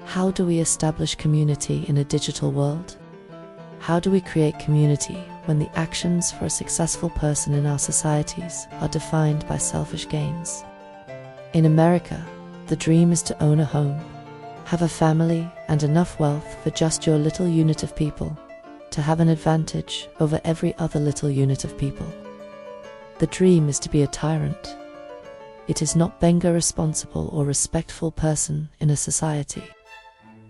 How do we establish community in a digital world? How do we create community when the actions for a successful person in our societies are defined by selfish gains? In America, the dream is to own a home, have a family and enough wealth for just your little unit of people to have an advantage over every other little unit of people. The dream is to be a tyrant. It is not being a responsible or respectful person in a society.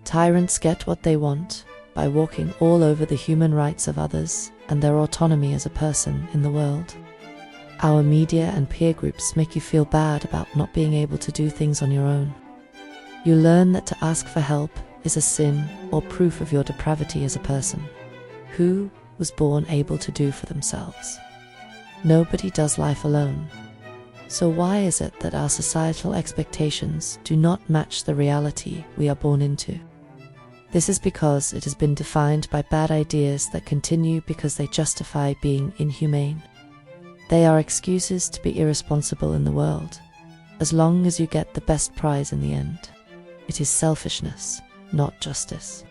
Tyrants get what they want by walking all over the human rights of others and their autonomy as a person in the world. Our media and peer groups make you feel bad about not being able to do things on your own. You learn that to ask for help is a sin or proof of your depravity as a person. Who was born able to do for themselves? Nobody does life alone. So why is it that our societal expectations do not match the reality we are born into? This is because it has been defined by bad ideas that continue because they justify being inhumane. They are excuses to be irresponsible in the world, as long as you get the best prize in the end. It is selfishness, not justice.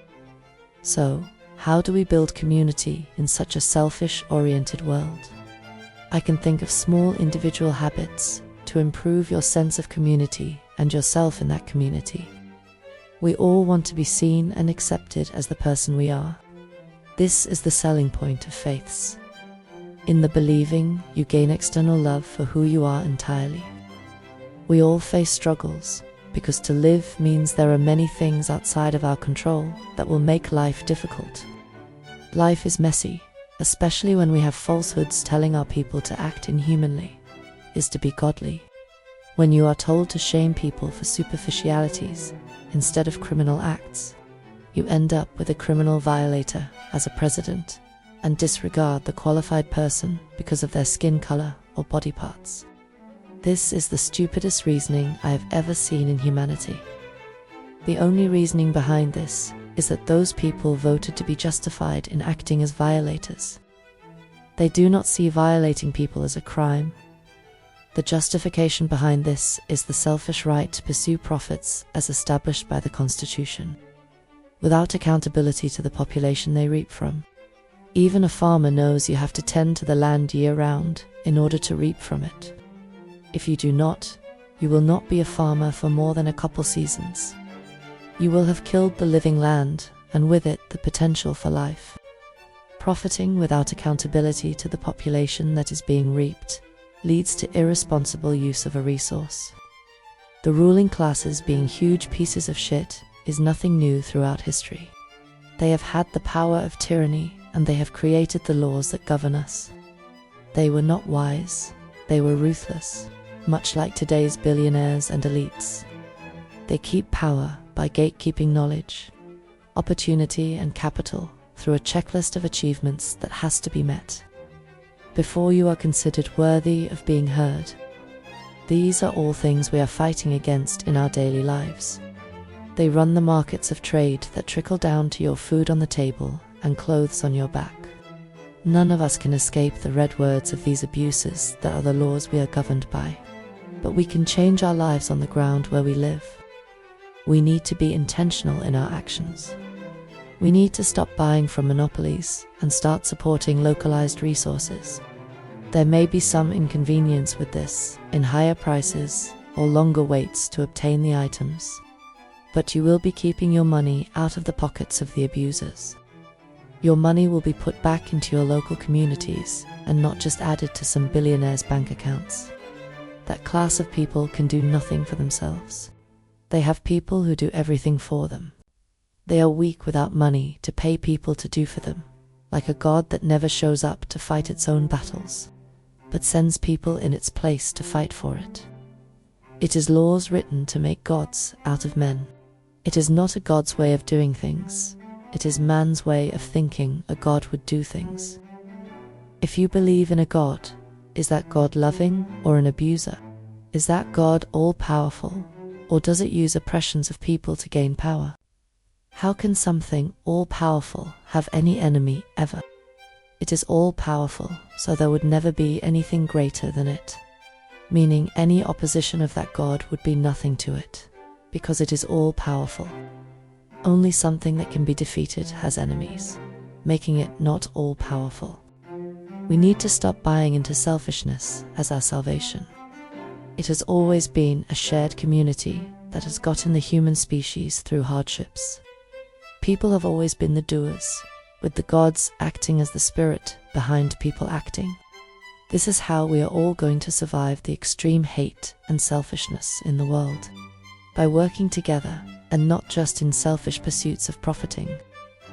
So, how do we build community in such a selfish-oriented world? I can think of small individual habits to improve your sense of community and yourself in that community. We all want to be seen and accepted as the person we are. This is the selling point of faiths. In the believing, you gain external love for who you are entirely. We all face struggles, because to live means there are many things outside of our control that will make life difficult. Life is messy, especially when we have falsehoods telling our people to act inhumanly, is to be godly. When you are told to shame people for superficialities instead of criminal acts, you end up with a criminal violator as a president and disregard the qualified person because of their skin color or body parts. This is the stupidest reasoning I have ever seen in humanity. The only reasoning behind this is that those people voted to be justified in acting as violators. They do not see violating people as a crime. The justification behind this is the selfish right to pursue profits as established by the Constitution, without accountability to the population they reap from. Even a farmer knows you have to tend to the land year-round in order to reap from it. If you do not, you will not be a farmer for more than a couple seasons. You will have killed the living land, and with it the potential for life. Profiting without accountability to the population that is being reaped leads to irresponsible use of a resource. The ruling classes being huge pieces of shit is nothing new throughout history. They have had the power of tyranny, and they have created the laws that govern us. They were not wise, they were ruthless, much like today's billionaires and elites. They keep power by gatekeeping knowledge, opportunity and capital through a checklist of achievements that has to be met before you are considered worthy of being heard. These are all things we are fighting against in our daily lives. They run the markets of trade that trickle down to your food on the table and clothes on your back. None of us can escape the red words of these abuses that are the laws we are governed by, but we can change our lives on the ground where we live. We need to be intentional in our actions. We need to stop buying from monopolies and start supporting localized resources. There may be some inconvenience with this, in higher prices or longer waits to obtain the items, but you will be keeping your money out of the pockets of the abusers. Your money will be put back into your local communities and not just added to some billionaires' bank accounts. That class of people can do nothing for themselves. They have people who do everything for them. They are weak without money to pay people to do for them, like a god that never shows up to fight its own battles, but sends people in its place to fight for it. It is laws written to make gods out of men. It is not a god's way of doing things. It is man's way of thinking a god would do things. If you believe in a god, is that God loving or an abuser? Is that God all-powerful, or does it use oppressions of people to gain power? How can something all-powerful have any enemy ever? It is all-powerful, so there would never be anything greater than it, meaning any opposition of that God would be nothing to it, because it is all-powerful. Only something that can be defeated has enemies, making it not all-powerful. We need to stop buying into selfishness as our salvation. It has always been a shared community that has gotten the human species through hardships. People have always been the doers, with the gods acting as the spirit behind people acting. This is how we are all going to survive the extreme hate and selfishness in the world. By working together, and not just in selfish pursuits of profiting,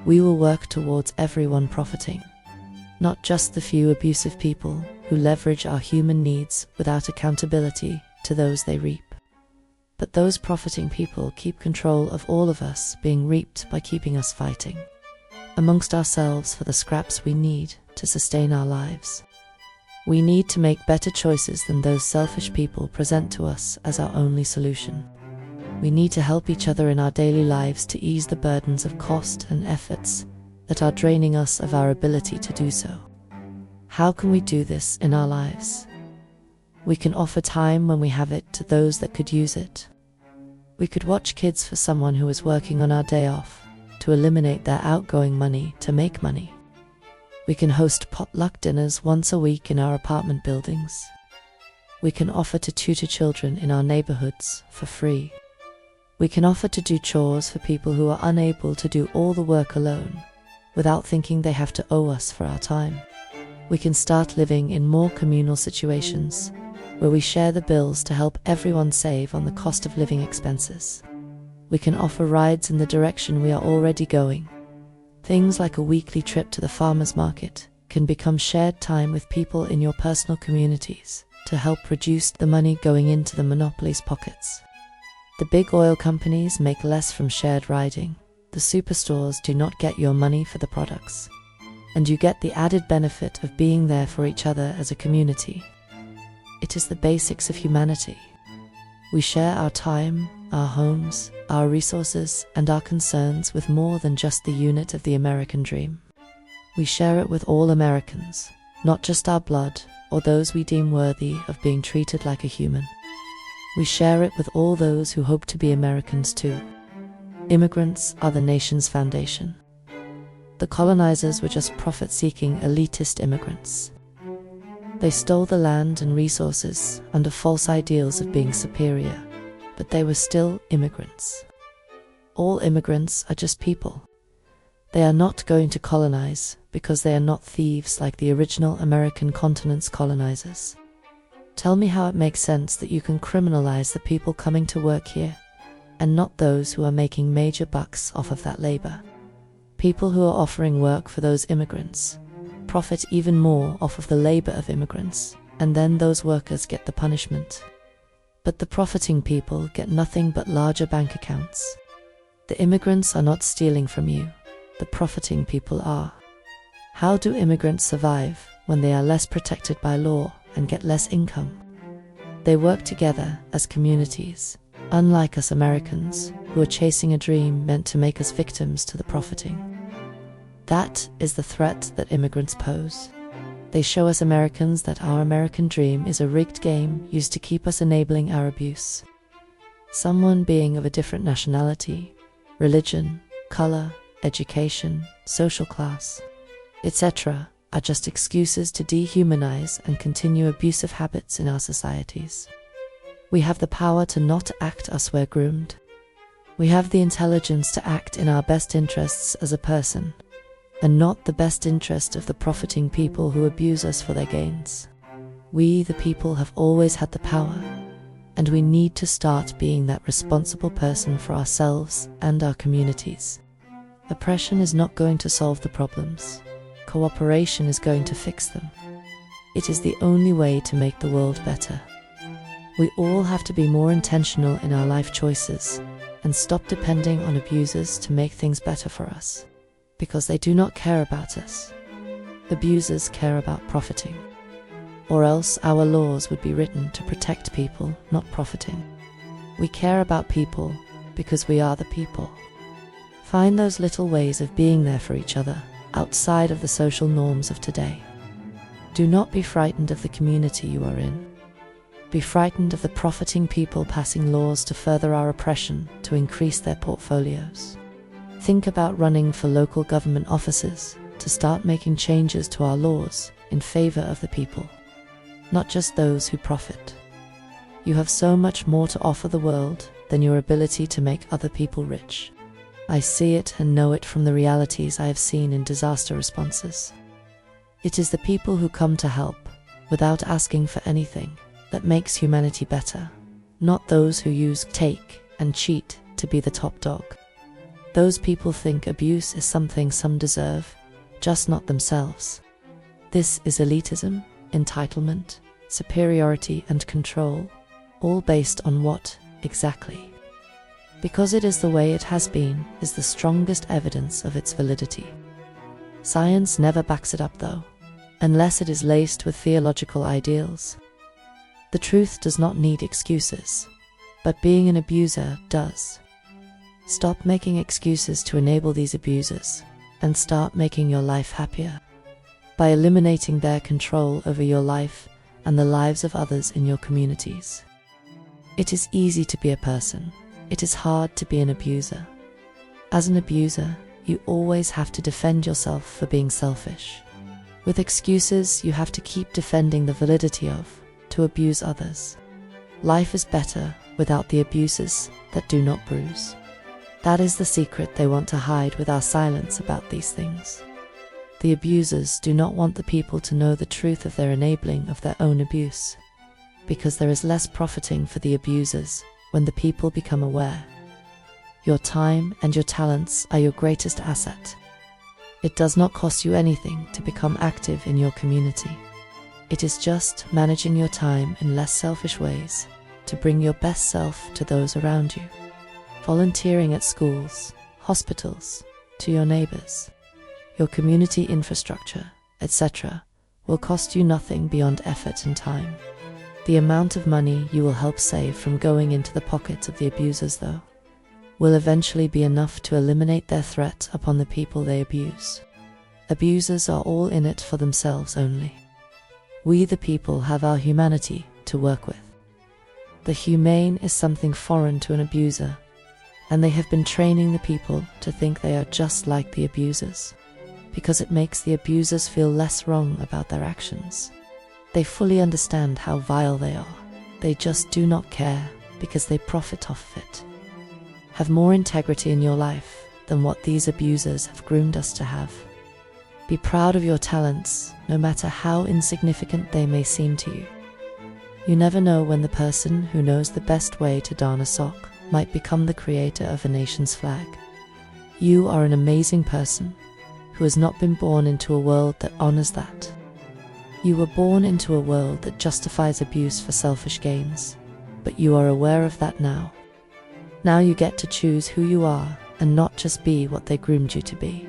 we will work towards everyone profiting. Not just the few abusive people who leverage our human needs without accountability to those they reap. But those profiting people keep control of all of us being reaped by keeping us fighting amongst ourselves for the scraps we need to sustain our lives. We need to make better choices than those selfish people present to us as our only solution. We need to help each other in our daily lives to ease the burdens of cost and efforts that are draining us of our ability to do so. How can we do this in our lives? We can offer time when we have it to those that could use it. We could watch kids for someone who is working on our day off to eliminate their outgoing money to make money. We can host potluck dinners once a week in our apartment buildings. We can offer to tutor children in our neighborhoods for free. We can offer to do chores for people who are unable to do all the work alone, without thinking they have to owe us for our time. We can start living in more communal situations, where we share the bills to help everyone save on the cost of living expenses. We can offer rides in the direction we are already going. Things like a weekly trip to the farmer's market can become shared time with people in your personal communities to help reduce the money going into the monopolies' pockets. The big oil companies make less from shared riding. The superstores do not get your money for the products, and you get the added benefit of being there for each other as a community. It is the basics of humanity. We share our time, our homes, our resources, and our concerns with more than just the unit of the American dream. We share it with all Americans, not just our blood or those we deem worthy of being treated like a human. We share it with all those who hope to be Americans too. Immigrants are the nation's foundation. The colonizers were just profit-seeking elitist immigrants. They stole the land and resources under false ideals of being superior, but they were still immigrants. All immigrants are just people. They are not going to colonize because they are not thieves like the original American continent's colonizers. Tell me how it makes sense that you can criminalize the people coming to work here, and not those who are making major bucks off of that labor. People who are offering work for those immigrants profit even more off of the labor of immigrants, and then those workers get the punishment. But the profiting people get nothing but larger bank accounts. The immigrants are not stealing from you, the profiting people are. How do immigrants survive when they are less protected by law and get less income? They work together as communities, unlike us Americans, who are chasing a dream meant to make us victims to the profiting. That is the threat that immigrants pose. They show us Americans that our American dream is a rigged game used to keep us enabling our abuse. Someone being of a different nationality, religion, color, education, social class, etc. are just excuses to dehumanize and continue abusive habits in our societies. We have the power to not act as we're groomed. We have the intelligence to act in our best interests as a person, and not the best interest of the profiting people who abuse us for their gains. We, the people, have always had the power, and we need to start being that responsible person for ourselves and our communities. Oppression is not going to solve the problems. Cooperation is going to fix them. It is the only way to make the world better. We all have to be more intentional in our life choices and stop depending on abusers to make things better for us, because they do not care about us. Abusers care about profiting, or else our laws would be written to protect people, not profiting. We care about people because we are the people. Find those little ways of being there for each other outside of the social norms of today. Do not be frightened of the community you are in. Be frightened of the profiting people passing laws to further our oppression, to increase their portfolios. Think about running for local government offices to start making changes to our laws in favor of the people, not just those who profit. You have so much more to offer the world than your ability to make other people rich. I see it and know it from the realities I have seen in disaster responses. It is the people who come to help, without asking for anything, that makes humanity better, not those who use take and cheat to be the top dog. Those people think abuse is something some deserve, just not themselves. This is elitism, entitlement, superiority and control, all based on what, exactly? Because it is the way it has been is the strongest evidence of its validity. Science never backs it up though, unless it is laced with theological ideals. The truth does not need excuses, but being an abuser does. Stop making excuses to enable these abusers, and start making your life happier. By eliminating their control over your life and the lives of others in your communities. It is easy to be a person. It is hard to be an abuser. As an abuser, you always have to defend yourself for being selfish. With excuses, you have to keep defending the validity of, to abuse others. Life is better without the abuses that do not bruise. That is the secret they want to hide with our silence about these things. The abusers do not want the people to know the truth of their enabling of their own abuse, because there is less profiting for the abusers when the people become aware. Your time and your talents are your greatest asset. It does not cost you anything to become active in your community. It is just managing your time in less selfish ways to bring your best self to those around you. Volunteering at schools, hospitals, to your neighbors, your community infrastructure, etc., will cost you nothing beyond effort and time. The amount of money you will help save from going into the pockets of the abusers, though, will eventually be enough to eliminate their threat upon the people they abuse. Abusers are all in it for themselves only. We the people have our humanity to work with. The humane is something foreign to an abuser, and they have been training the people to think they are just like the abusers, because it makes the abusers feel less wrong about their actions. They fully understand how vile they are. They just do not care because they profit off of it. Have more integrity in your life than what these abusers have groomed us to have. Be proud of your talents, no matter how insignificant they may seem to you. You never know when the person who knows the best way to darn a sock might become the creator of a nation's flag. You are an amazing person who has not been born into a world that honors that. You were born into a world that justifies abuse for selfish gains, but you are aware of that now. Now you get to choose who you are and not just be what they groomed you to be.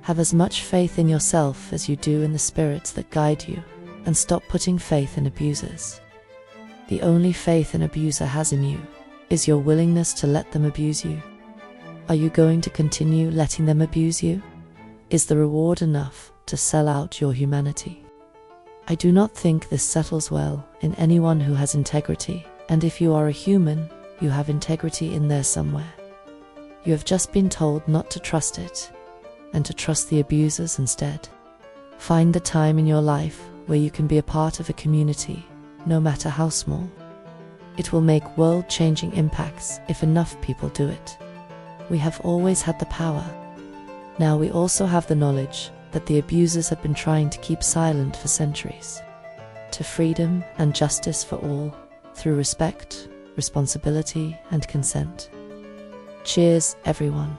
Have as much faith in yourself as you do in the spirits that guide you, and stop putting faith in abusers. The only faith an abuser has in you is your willingness to let them abuse you. Are you going to continue letting them abuse you? Is the reward enough to sell out your humanity? I do not think this settles well in anyone who has integrity, and if you are a human, you have integrity in there somewhere. You have just been told not to trust it, and to trust the abusers instead. Find the time in your life where you can be a part of a community, no matter how small. It will make world-changing impacts if enough people do it. We have always had the power. Now we also have the knowledge that the abusers have been trying to keep silent for centuries. To freedom and justice for all, through respect, responsibility, and consent. Cheers, everyone.